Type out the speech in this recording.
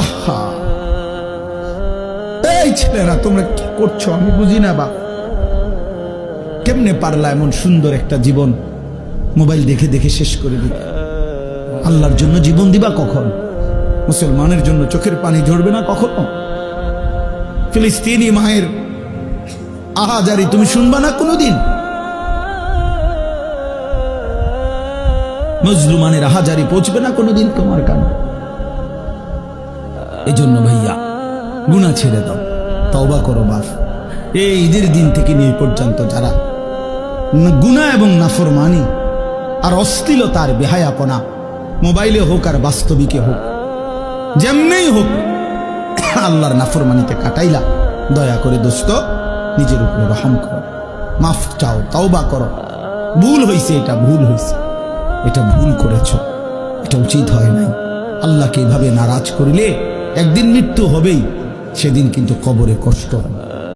আহা, এই ছেলেরা তোমরা কি করছো আমি বুঝি না বাপ। কেমনে পারলা এমন সুন্দর একটা জীবন মোবাইল দেখে দেখে শেষ করে দিতে? আল্লাহর জন্য জীবন দিবা কখন? মুসলমানের জন্য চোখের পানি ঝরবে না কখনো? ফিলিস্তিনি মায়ের আহাজারি তুমি শুনবা না কোনোদিন? মজলুমানের আহাজারি পৌঁছবে না কোনোদিন তোমার কানে? এই জন্য ভাইয়া গুনাহ ছেড়ে দাও, তওবা করো বাপ। এই ঈদের দিন থেকে নিয়ে পর্যন্ত যারা গুনাহ এবং নাফরমানি আর অশ্লীলতার বেহায়াপনা মোবাইলে হোক আর বাস্তবিকে হোক, যেমনেই হোক আল্লাহর নাফরমানিতে কাটাইলা, দয়া করে দোস্ত নিজের উপরে রহম করো, মাফ চাও, তওবা করো। ভুল হইছে, এটা ভুল হইছে, এটা ভুল করেছ, এটা উচিত হয় নাই। আল্লাহকে এভাবে নারাজ করিলে একদিন মৃত্যু হবেই, সেদিন কিন্তু কবরে কষ্ট হবে।